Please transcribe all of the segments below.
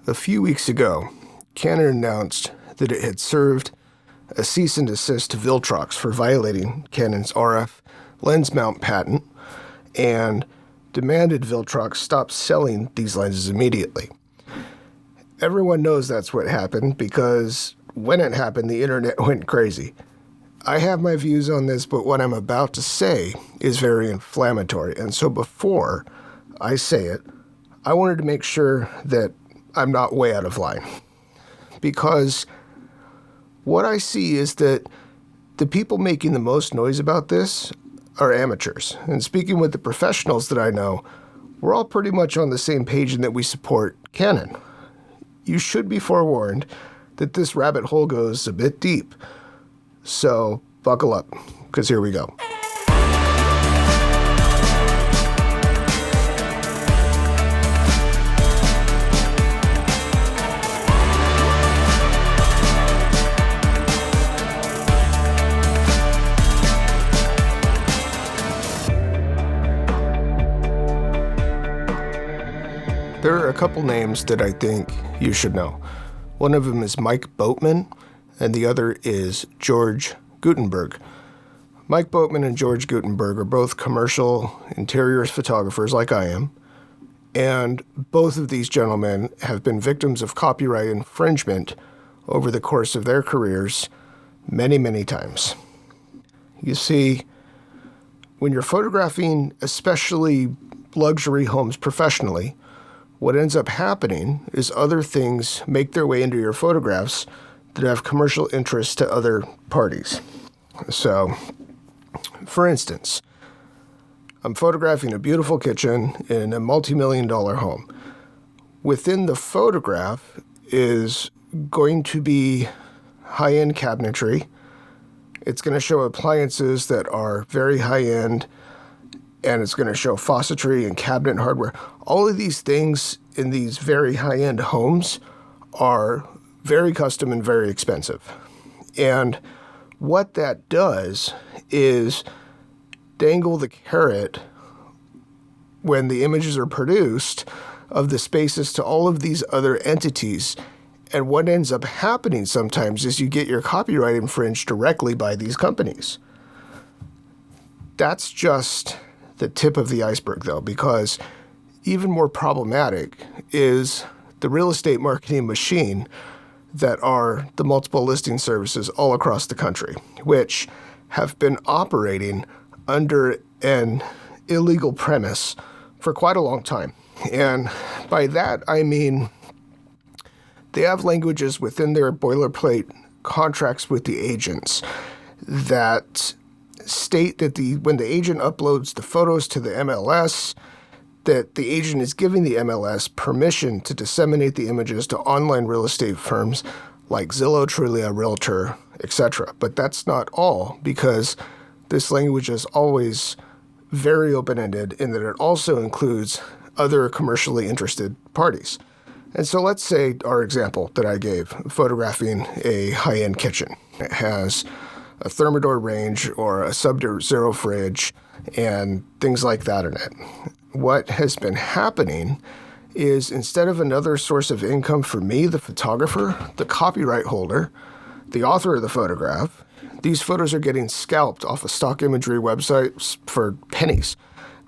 A few weeks ago, Canon announced that it had served a cease and desist to Viltrox for violating Canon's RF lens mount patent and demanded Viltrox stop selling these lenses immediately. Everyone knows that's what happened because when it happened, the internet went crazy. I have my views on this, but what I'm about to say is very inflammatory. And so before I say it, I wanted to make sure that I'm not way out of line. Because what I see is that the people making the most noise about this are amateurs. And speaking with the professionals that I know, we're all pretty much on the same page in that we support Canon. You should be forewarned that this rabbit hole goes a bit deep. So buckle up, because here we go. There are a couple names that I think you should know. One of them is Mike Boatman, and the other is George Gutenberg. Mike Boatman and George Gutenberg are both commercial interiors photographers like I am, and both of these gentlemen have been victims of copyright infringement over the course of their careers many, many times. You see, when you're photographing especially luxury homes professionally, what ends up happening is other things make their way into your photographs that have commercial interest to other parties. So, for instance, I'm photographing a beautiful kitchen in a multi-million-dollar home. Within the photograph is going to be high-end cabinetry. It's going to show appliances that are very high-end, and it's going to show faucetry and cabinet hardware. All of these things in these very high-end homes are very custom and very expensive. And what that does is dangle the carrot when the images are produced of the spaces to all of these other entities. And what ends up happening sometimes is you get your copyright infringed directly by these companies. That's just the tip of the iceberg, though, because even more problematic is the real estate marketing machine that are the multiple listing services all across the country, which have been operating under an illegal premise for quite a long time. And by that, I mean they have languages within their boilerplate contracts with the agents that state that when the agent uploads the photos to the MLS, that the agent is giving the MLS permission to disseminate the images to online real estate firms like Zillow, Trulia, Realtor, etc. But that's not all, because this language is always very open-ended in that it also includes other commercially interested parties. And so let's say our example that I gave, photographing a high-end kitchen. It has a Thermador range or a sub-zero fridge and things like that in it. What has been happening is instead of another source of income for me, the photographer, the copyright holder, the author of the photograph, these photos are getting scalped off of stock imagery websites for pennies,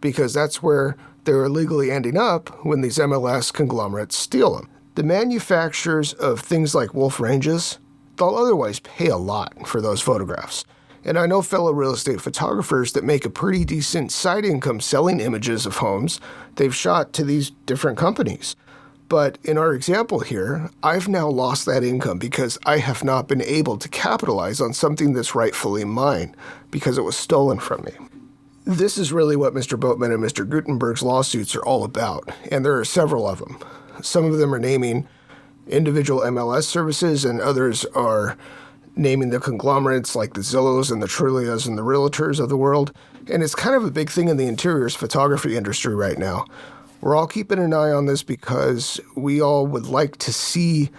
because that's where they're illegally ending up when these MLS conglomerates steal them. The manufacturers of things like Wolf ranges, they'll otherwise pay a lot for those photographs. And I know fellow real estate photographers that make a pretty decent side income selling images of homes they've shot to these different companies. But in our example here, I've now lost that income because I have not been able to capitalize on something that's rightfully mine because it was stolen from me. This is really what Mr. Boatman and Mr. Gutenberg's lawsuits are all about, and there are several of them. Some of them are naming individual MLS services, and others are naming the conglomerates like the Zillows and the Trulias and the Realtors of the world. And it's kind of a big thing in the interiors photography industry right now. We're all keeping an eye on this because we all would like to see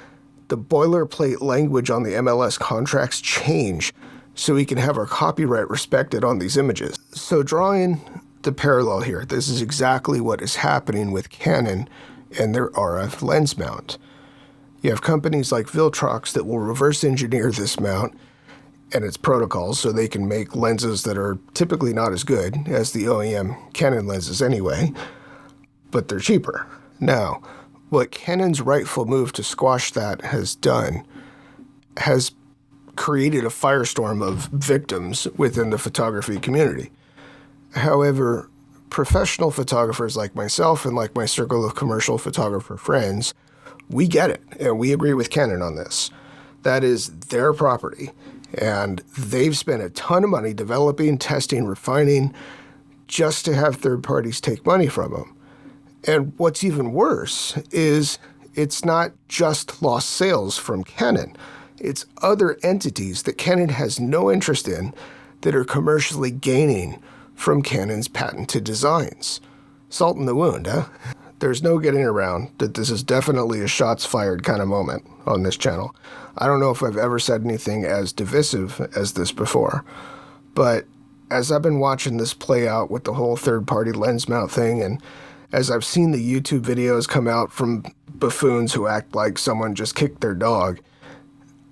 the boilerplate language on the MLS contracts change so we can have our copyright respected on these images. So drawing the parallel here, this is exactly what is happening with Canon and their RF lens mount. You have companies like Viltrox that will reverse engineer this mount and its protocols so they can make lenses that are typically not as good as the OEM Canon lenses anyway, but they're cheaper. Now, what Canon's rightful move to squash that has done has created a firestorm of victims within the photography community. However, professional photographers like myself and like my circle of commercial photographer friends, we get it, and we agree with Canon on this. That is their property, and they've spent a ton of money developing, testing, refining, just to have third parties take money from them. And what's even worse is it's not just lost sales from Canon. It's other entities that Canon has no interest in that are commercially gaining from Canon's patented designs. Salt in the wound, huh? There's no getting around that this is definitely a shots fired kind of moment on this channel. I don't know if I've ever said anything as divisive as this before, but as I've been watching this play out with the whole third-party lens mount thing, and as I've seen the YouTube videos come out from buffoons who act like someone just kicked their dog,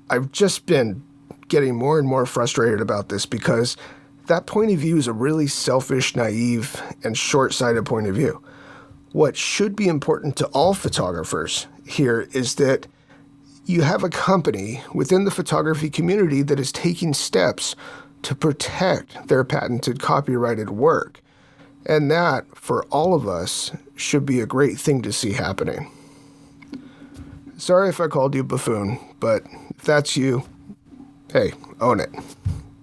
I've just been getting more and more frustrated about this because that point of view is a really selfish, naive, and short-sighted point of view. What should be important to all photographers here is that you have a company within the photography community that is taking steps to protect their patented copyrighted work. And that, for all of us, should be a great thing to see happening. Sorry if I called you buffoon, but if that's you, hey, own it.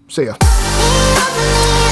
See ya.